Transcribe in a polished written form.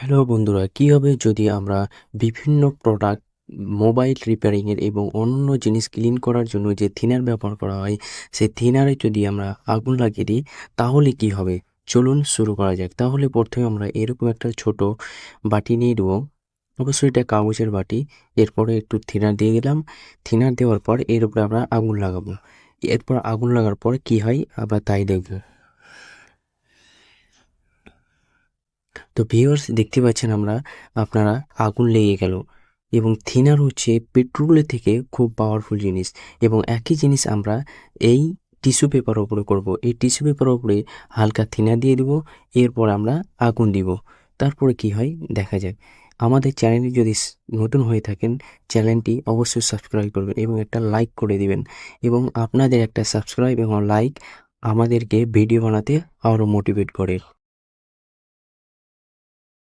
Hello বন্ধুরা, কি হবে যদি আমরা বিভিন্ন প্রোডাক্ট মোবাইল রিপেয়ারিংয়ের এবং অন্য জিনিস ক্লিন করার জন্য যে থিনার ব্যবহার করা হয়, সেই থিনারে যদি আমরা আগুন লাগিয়ে দিই তাহলে কি হবে? চলুন শুরু করা যাক। তাহলে প্রথমে আমরা এরকম একটা ছোট বাটি নিয়ে নেবো। অবশ্যই এটা কাগজের বাটি। এরপরে একটু থিনার দিয়ে দিলাম। থিনার দেওয়ার পর এর উপরে আমরা আগুন লাগাবো। এরপর আগুন লাগার পর কি হয় আবার তাই দেখবো। তো ভিউয়ার্স, দেখতে পাচ্ছেন আপনারা আগুন লেগে গেল এবং থিনার হচ্ছে পেট্রোলের থেকে খুব পাওয়ারফুল জিনিস। এবং একই জিনিস আমরা এই টিস্যু পেপার ওপরে করব। এই টিস্যু পেপার ওপরে হালকা থিনার দিয়ে দিব, এরপর আমরা আগুন দিব। তারপরে কি হয় দেখা যাক। আমাদের চ্যানেলে যদি নতুন হয়ে থাকেন, চ্যানেলটি অবশ্যই সাবস্ক্রাইব করবেন এবং একটা লাইক করে দিবেন। এবং আপনাদের একটা সাবস্ক্রাইব এবং লাইক আমাদেরকে ভিডিও বানাতে আরও মোটিভেট করে।